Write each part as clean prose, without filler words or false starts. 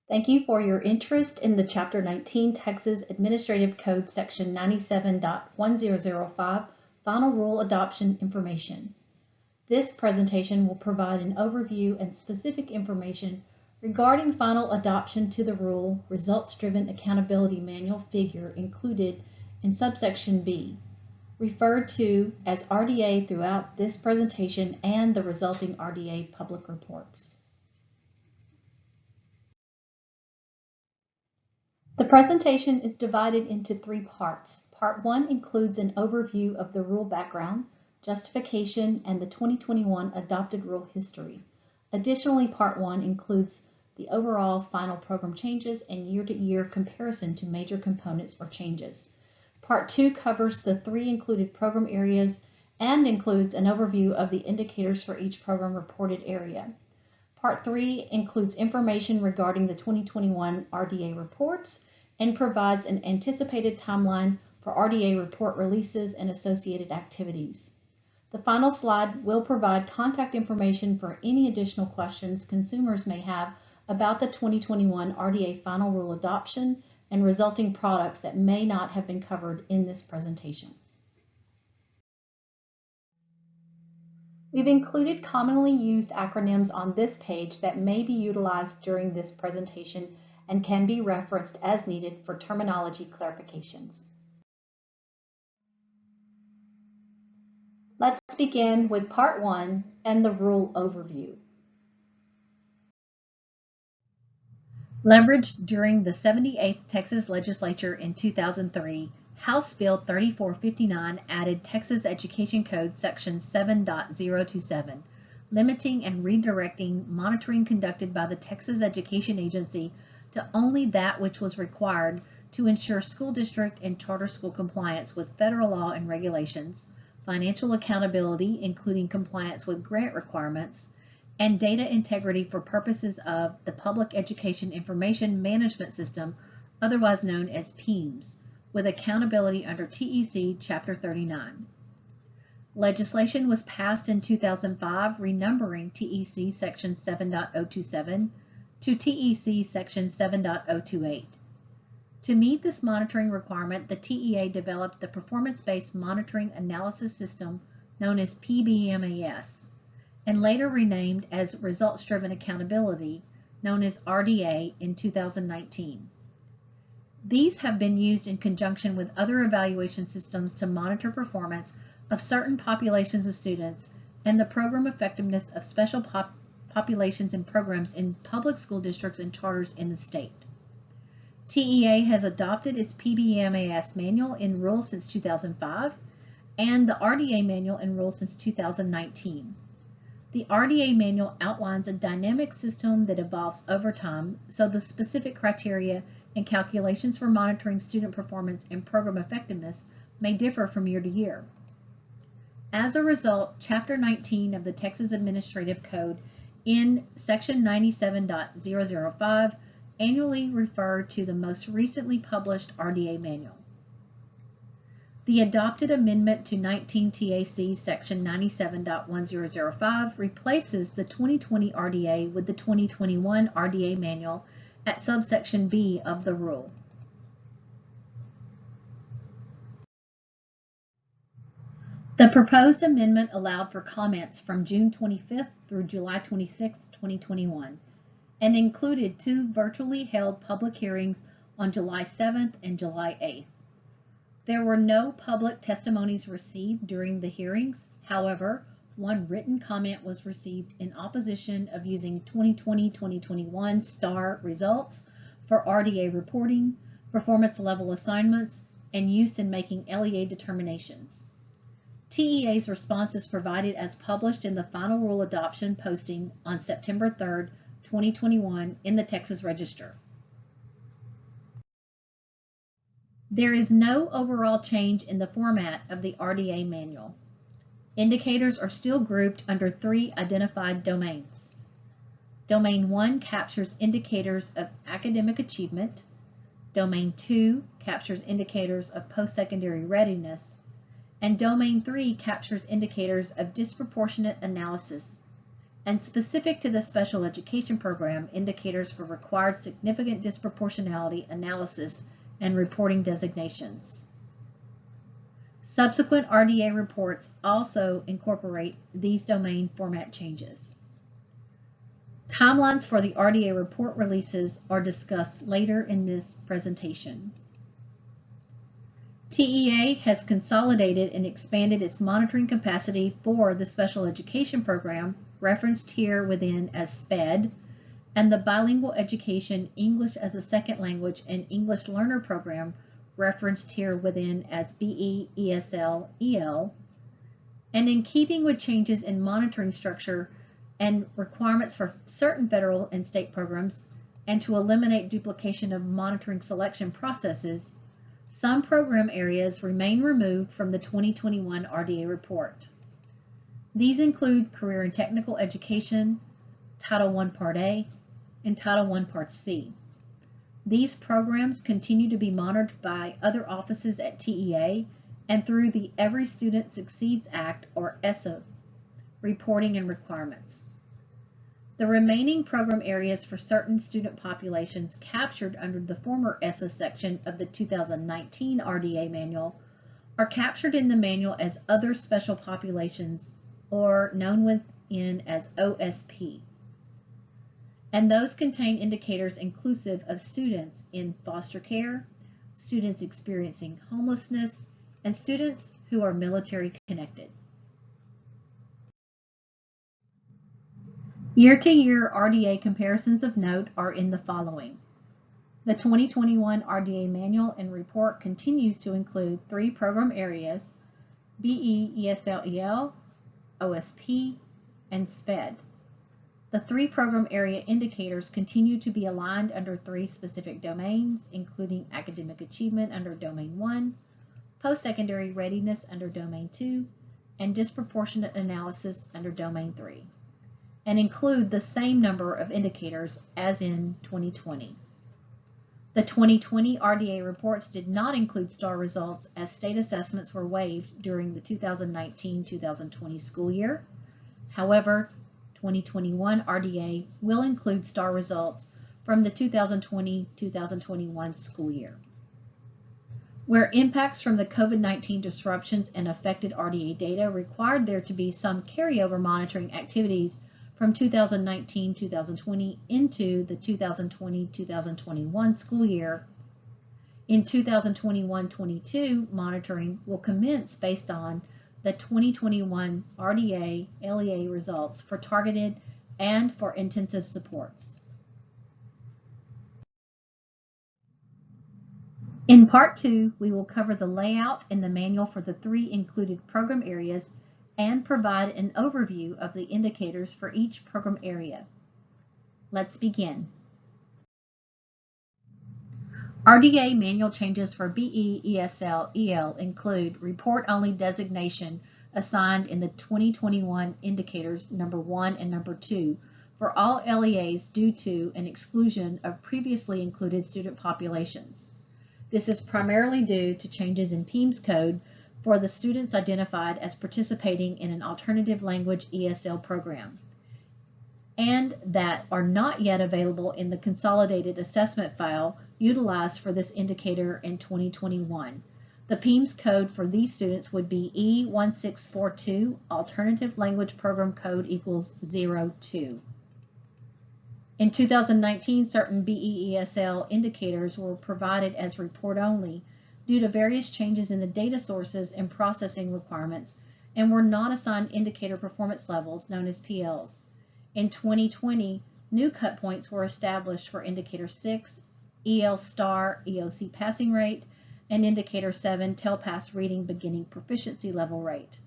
Thank you for your interest in the Chapter 19 Texas Administrative Code Section 97.1005 Final Rule Adoption Information. This presentation will provide an overview and specific information regarding final adoption to the rule Results-Driven Accountability Manual figure included in subsection B, referred to as RDA throughout this presentation and the resulting RDA public reports. The presentation is divided into three parts. Part 1 includes an overview of the rule background, justification, and the 2021 adopted rule history. Additionally, Part 1 includes the overall final program changes and year-to-year comparison to major components or changes. Part 2 covers the three included program areas and includes an overview of the indicators for each program reported area. Part 3 includes information regarding the 2021 RDA reports and provides an anticipated timeline for RDA report releases and associated activities. The final slide will provide contact information for any additional questions consumers may have about the 2021 RDA final rule adoption and resulting products that may not have been covered in this presentation. We've included commonly used acronyms on this page that may be utilized during this presentation and can be referenced as needed for terminology clarifications. Let's begin with Part 1 and the rule overview. Leveraged during the 78th Texas Legislature in 2003, House Bill 3459 added Texas Education Code Section 7.027, limiting and redirecting monitoring conducted by the Texas Education Agency to only that which was required to ensure school district and charter school compliance with federal law and regulations, financial accountability, including compliance with grant requirements, and data integrity for purposes of the Public Education Information Management System, otherwise known as PEIMS, with accountability under TEC Chapter 39. Legislation was passed in 2005, renumbering TEC Section 7.027 to TEC Section 7.028. To meet this monitoring requirement, the TEA developed the Performance-Based Monitoring Analysis System, known as PBMAS, and later renamed as Results-Driven Accountability, known as RDA, in 2019. These have been used in conjunction with other evaluation systems to monitor performance of certain populations of students and the program effectiveness of special populations and programs in public school districts and charters in the state. TEA has adopted its PBMAS manual in rule since 2005 and the RDA manual in rule since 2019. The RDA manual outlines a dynamic system that evolves over time, so the specific criteria and calculations for monitoring student performance and program effectiveness may differ from year to year. As a result, Chapter 19 of the Texas Administrative Code in Section 97.005 annually refer to the most recently published RDA manual. The adopted amendment to 19 TAC Section 97.1005 replaces the 2020 RDA with the 2021 RDA manual at subsection B of the rule. The proposed amendment allowed for comments from June 25th through July 26, 2021, and included two virtually held public hearings on July 7th and July 8th. There were no public testimonies received during the hearings. However, one written comment was received in opposition of using 2020-2021 STAR results for RDA reporting, performance level assignments, and use in making LEA determinations. TEA's response is provided as published in the final rule adoption posting on September 3rd, 2021 in the Texas Register. There is no overall change in the format of the RDA manual. Indicators are still grouped under three identified domains. Domain 1 captures indicators of academic achievement. Domain 2 captures indicators of post-secondary readiness. And Domain 3 captures indicators of disproportionate analysis, and specific to the special education program, indicators for required significant disproportionality analysis and reporting designations. Subsequent RDA reports also incorporate these domain format changes. Timelines for the RDA report releases are discussed later in this presentation. TEA has consolidated and expanded its monitoring capacity for the special education program, referenced here within as SPED, and the bilingual education English as a second language and English learner program, referenced here within as BE, ESL, EL, and in keeping with changes in monitoring structure and requirements for certain federal and state programs, and to eliminate duplication of monitoring selection processes, some program areas remain removed from the 2021 RDA report. These include Career and Technical Education, Title I Part A, and Title I Part C. These programs continue to be monitored by other offices at TEA and through the Every Student Succeeds Act, or ESSA, reporting and requirements. The remaining program areas for certain student populations captured under the former ESSA section of the 2019 RDA manual are captured in the manual as Other Special Populations, or known within as OSP. And those contain indicators inclusive of students in foster care, students experiencing homelessness, and students who are military connected. Year-to-year RDA comparisons of note are in the following. The 2021 RDA manual and report continues to include 3 program areas: BE, ESL, EL, OSP, and SPED. The 3 program area indicators continue to be aligned under 3 specific domains, including academic achievement under Domain 1, post-secondary readiness under Domain 2, and disproportionate analysis under Domain 3, and include the same number of indicators as in 2020. The 2020 RDA reports did not include STAR results as state assessments were waived during the 2019-2020 school year. However, 2021 RDA will include STAR results from the 2020-2021 school year. Where impacts from the COVID-19 disruptions and affected RDA data required there to be some carryover monitoring activities from 2019-2020 into the 2020-2021 school year, in 2021-22, monitoring will commence based on the 2021 RDA LEA results for targeted and for intensive supports. In Part 2, we will cover the layout in the manual for the 3 included program areas and provide an overview of the indicators for each program area. Let's begin. RDA manual changes for BE, ESL, EL include report-only designation assigned in the 2021 indicators number 1 and number 2 for all LEAs due to an exclusion of previously included student populations. This is primarily due to changes in PEIMS code for the students identified as participating in an alternative language ESL program, and that are not yet available in the consolidated assessment file utilized for this indicator in 2021. The PEIMS code for these students would be E1642, alternative language program code equals 02. In 2019, certain BE-ESL indicators were provided as report only due to various changes in the data sources and processing requirements, and were not assigned indicator performance levels known as PLs. In 2020, new cut points were established for indicator 6, EL star EOC passing rate, and indicator 7 TELPAS reading beginning proficiency level rate.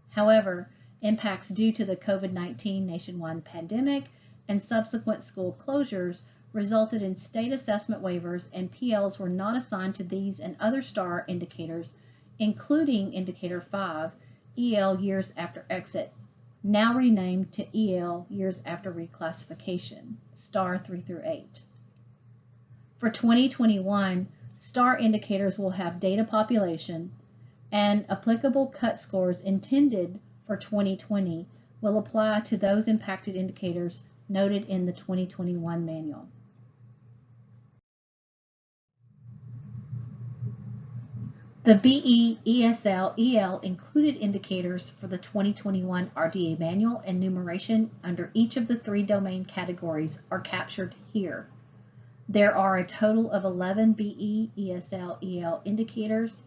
However, impacts due to the COVID-19 nationwide pandemic and subsequent school closures resulted in state assessment waivers, and PLs were not assigned to these and other STAR indicators, including indicator 5, EL years after exit, now renamed to EL years after reclassification, STAR 3 through 8. For 2021, STAR indicators will have data population and applicable cut scores intended for 2020 will apply to those impacted indicators noted in the 2021 manual. The BE, ESL, EL included indicators for the 2021 RDA manual and enumeration under each of the 3 domain categories are captured here. There are a total of 11 BE, ESL, EL indicators,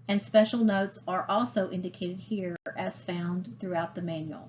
and special notes are also indicated here as found throughout the manual.